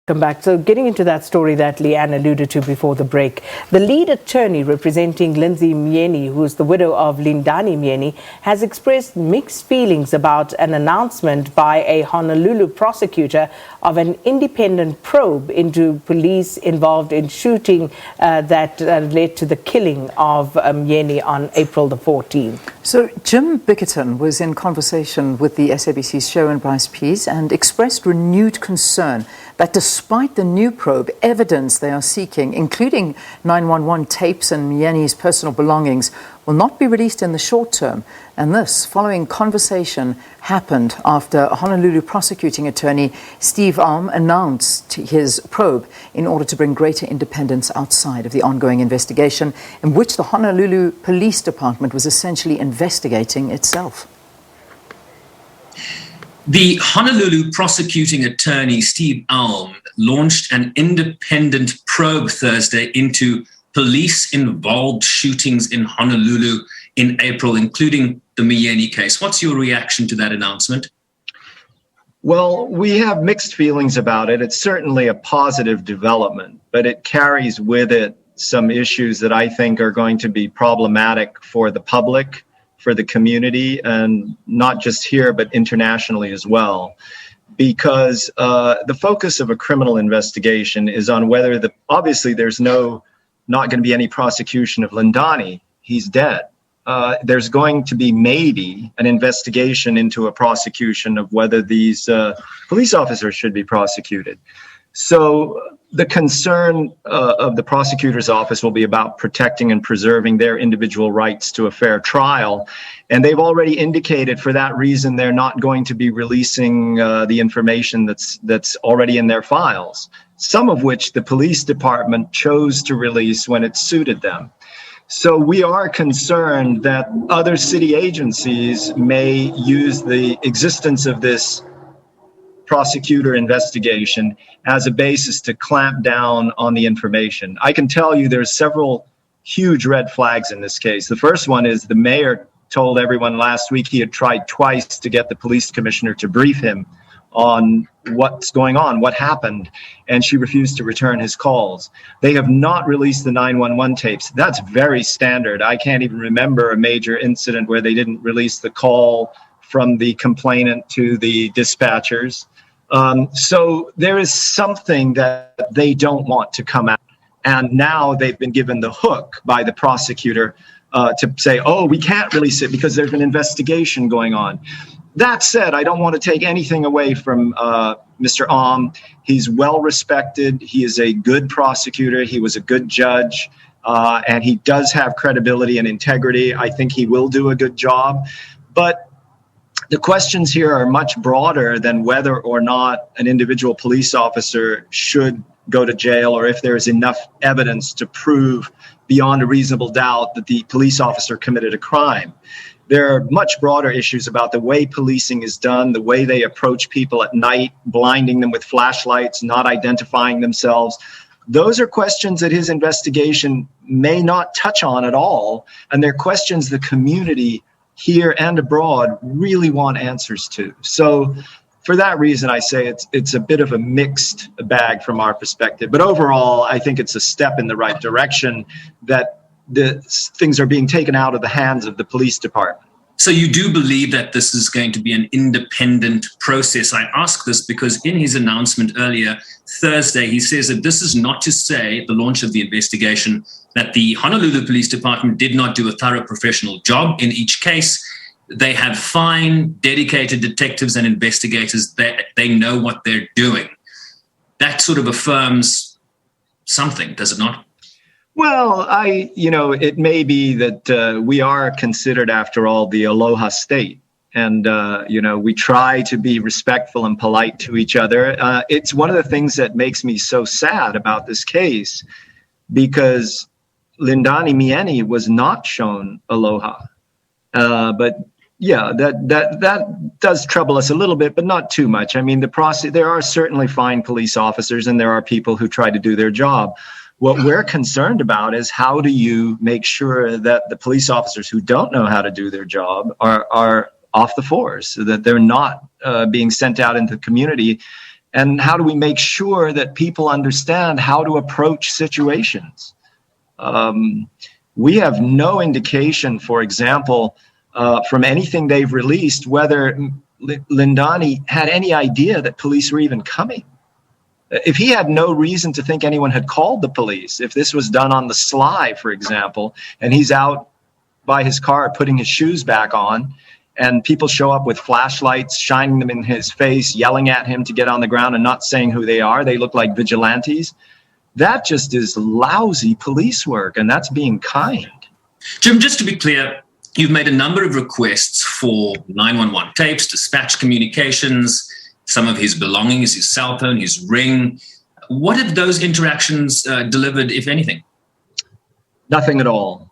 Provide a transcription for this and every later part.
Welcome back. So getting into that story that Leanne alluded to before the break, the lead attorney representing Lindsay Myeni, who is the widow of Lindani Myeni, has expressed mixed feelings about an announcement by a Honolulu prosecutor of an independent probe into police involved in shooting that led to the killing of Myeni on April the 14th. So Jim Bickerton was in conversation with the SABC's Sherwin Bryce-Pease and expressed renewed concern that despite the new probe, evidence they are seeking, including 911 tapes and Myeni's personal belongings, will not be released in the short term. And this, following conversation, happened after Honolulu prosecuting attorney Steve Alm announced his probe in order to bring greater independence outside of the ongoing investigation in which the Honolulu Police Department was essentially investigating itself. The Honolulu prosecuting attorney, Steve Alm, launched an independent probe Thursday into police-involved shootings in Honolulu in April, including the Myeni case. What's your reaction to that announcement? Well, we have mixed feelings about it. It's certainly a positive development, but it carries with it some issues that I think are going to be problematic for the public, for the community, and not just here, but internationally as well. Because the focus of a criminal investigation is on whether obviously there's not going to be any prosecution of Lindani. He's dead. There's going to be maybe an investigation into a prosecution of whether these police officers should be prosecuted. So the concern of the prosecutor's office will be about protecting and preserving their individual rights to a fair trial. And they've already indicated for that reason they're not going to be releasing the information that's already in their files, some of which the police department chose to release when it suited them. So we are concerned that other city agencies may use the existence of this prosecutor investigation as a basis to clamp down on the information. I can tell you there's several huge red flags in this case. The first one is the mayor told everyone last week he had tried twice to get the police commissioner to brief him on what's going on, what happened, and she refused to return his calls. They have not released the 911 tapes. That's very standard. I can't even remember a major incident where they didn't release the call from the complainant to the dispatchers. So there is something that they don't want to come out. And now they've been given the hook by the prosecutor to say, oh, we can't release it because there's an investigation going on. That said, I don't want to take anything away from Mr. Alm. He's well respected. He is a good prosecutor. He was a good judge. And he does have credibility and integrity. I think he will do a good job. But the questions here are much broader than whether or not an individual police officer should go to jail or if there is enough evidence to prove beyond a reasonable doubt that the police officer committed a crime. There are much broader issues about the way policing is done, the way they approach people at night, blinding them with flashlights, not identifying themselves. Those are questions that his investigation may not touch on at all, and they're questions the community here and abroad really want answers to. So for that reason, I say it's a bit of a mixed bag from our perspective. But overall, I think it's a step in the right direction that the things are being taken out of the hands of the police department. So you do believe that this is going to be an independent process? I ask this because in his announcement earlier Thursday, he says that this is not to say, the launch of the investigation, that the Honolulu Police Department did not do a thorough professional job in each case. They have fine, dedicated detectives and investigators that they know what they're doing. That sort of affirms something, does it not? Well, it may be that we are considered, after all, the Aloha State. And, we try to be respectful and polite to each other. It's one of the things that makes me so sad about this case, because Lindani Myeni was not shown aloha. But yeah, that does trouble us a little bit, but not too much. I mean, there are certainly fine police officers and there are people who try to do their job. What we're concerned about is how do you make sure that the police officers who don't know how to do their job are off the force, so that they're not being sent out into the community And how do we make sure that people understand how to approach situations? We have no indication, for example, from anything they've released, whether Lindani had any idea that police were even coming. If he had no reason to think anyone had called the police, if this was done on the sly, for example, and he's out by his car putting his shoes back on, and people show up with flashlights, shining them in his face, yelling at him to get on the ground and not saying who they are, they look like vigilantes. That just is lousy police work, and that's being kind. Jim, just to be clear, you've made a number of requests for 911 tapes, dispatch communications, some of his belongings, his cell phone, his ring. What have those interactions delivered, if anything? Nothing at all.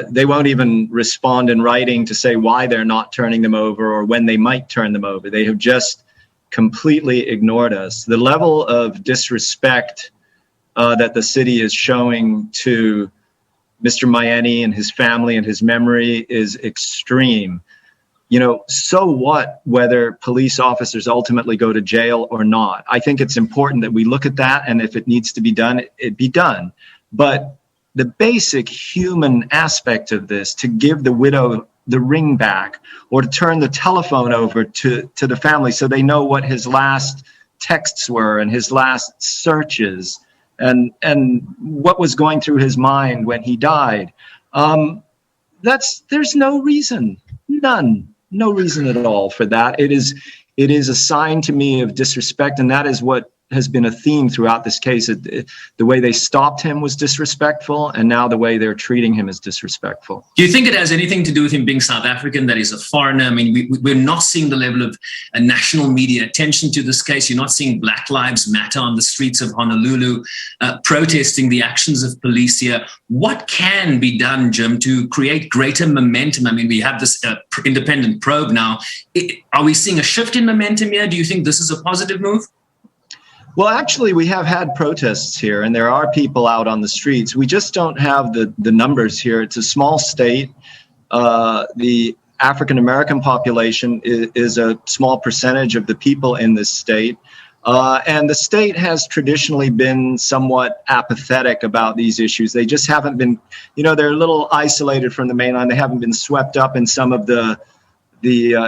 They won't even respond in writing to say why they're not turning them over or when they might turn them over. They have just completely ignored us. The level of disrespect that the city is showing to Mr. Myeni and his family and his memory is extreme. You know, so what whether police officers ultimately go to jail or not? I think it's important that we look at that, and if it needs to be done, it be done. But the basic human aspect of this, to give the widow the ring back or to turn the telephone over to the family so they know what his last texts were and his last searches and what was going through his mind when he died. There's no reason, no reason at all for that. It is a sign to me of disrespect, and that is what has been a theme throughout this case. The way they stopped him was disrespectful, and now the way they're treating him is disrespectful. Do you think it has anything to do with him being South African, that he's a foreigner? I mean, we're not seeing the level of national media attention to this case. You're not seeing Black Lives Matter on the streets of Honolulu protesting the actions of police here. What can be done, Jim, to create greater momentum? I mean, we have this independent probe now. Are we seeing a shift in momentum here? Do you think this is a positive move? Well, actually, we have had protests here, and there are people out on the streets. We just don't have the numbers here. It's a small state. The African-American population is a small percentage of the people in this state. And the state has traditionally been somewhat apathetic about these issues. They just haven't been, they're a little isolated from the mainland. They haven't been swept up in some of the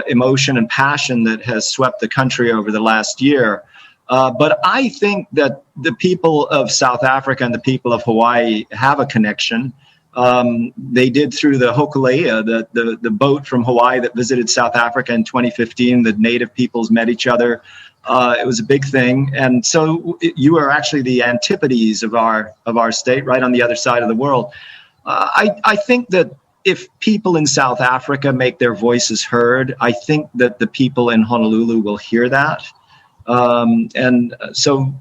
emotion and passion that has swept the country over the last year. But I think that the people of South Africa and the people of Hawaii have a connection. They did through the Hokulea, the boat from Hawaii that visited South Africa in 2015. The native peoples met each other. It was a big thing. And so you are actually the antipodes of our state, right on the other side of the world. I think that if people in South Africa make their voices heard, I think that the people in Honolulu will hear that. And so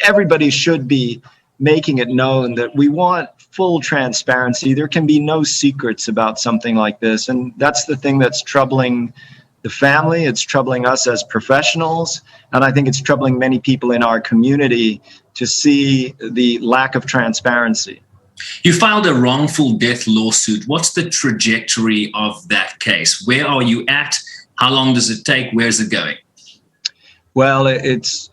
everybody should be making it known that we want full transparency. There can be no secrets about something like this. And that's the thing that's troubling the family. It's troubling us as professionals. And I think it's troubling many people in our community to see the lack of transparency. You filed a wrongful death lawsuit. What's the trajectory of that case? Where are you at? How long does it take? Where's it going? Well, it's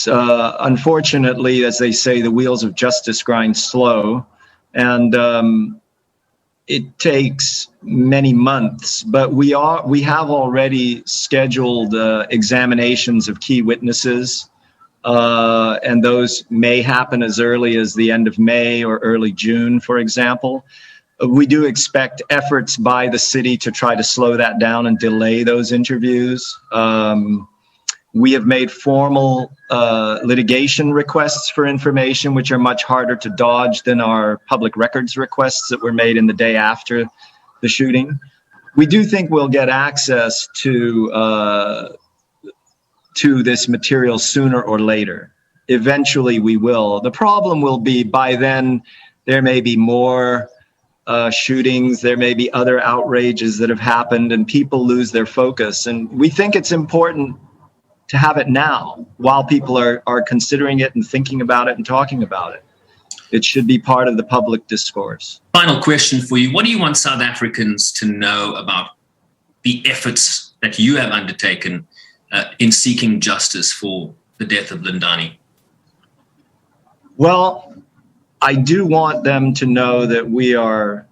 unfortunately, as they say, the wheels of justice grind slow, and it takes many months. But we have already scheduled examinations of key witnesses, and those may happen as early as the end of May or early June, for example. We do expect efforts by the city to try to slow that down and delay those interviews. We have made formal litigation requests for information, which are much harder to dodge than our public records requests that were made in the day after the shooting. We do think we'll get access to this material sooner or later. Eventually we will. The problem will be by then there may be more shootings, there may be other outrages that have happened, and people lose their focus. And we think it's important to have it now while people are considering it and thinking about it and talking about it. It should be part of the public discourse. Final question for you. What do you want South Africans to know about the efforts that you have undertaken in seeking justice for the death of Lindani? Well, I do want them to know that we are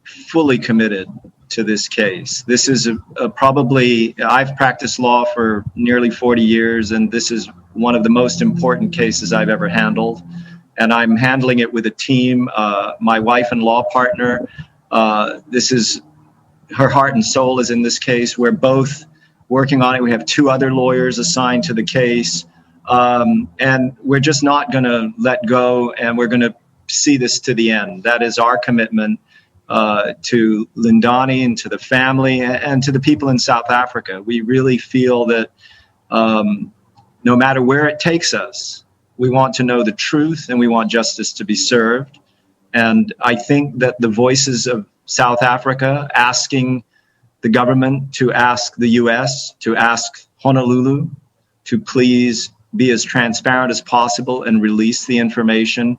fully committed to this case. This is probably, I've practiced law for nearly 40 years, and this is one of the most important cases I've ever handled. And I'm handling it with a team, my wife and law partner. This is, her heart and soul is in this case. We're both working on it. We have 2 other lawyers assigned to the case. And we're just not going to let go, and we're going to see this to the end. That is our commitment to Lindani and to the family and to the people in South Africa. We really feel that no matter where it takes us, we want to know the truth and we want justice to be served. And I think that the voices of South Africa asking the government to ask the U.S., to ask Honolulu to please be as transparent as possible and release the information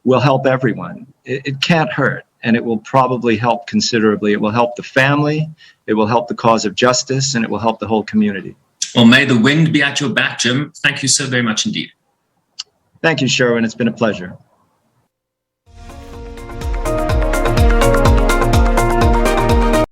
will help everyone. It can't hurt, and it will probably help considerably. It will help the family, it will help the cause of justice, and it will help the whole community. Well, may the wind be at your back, Jim. Thank you so very much indeed. Thank you, Sherwin. It's been a pleasure.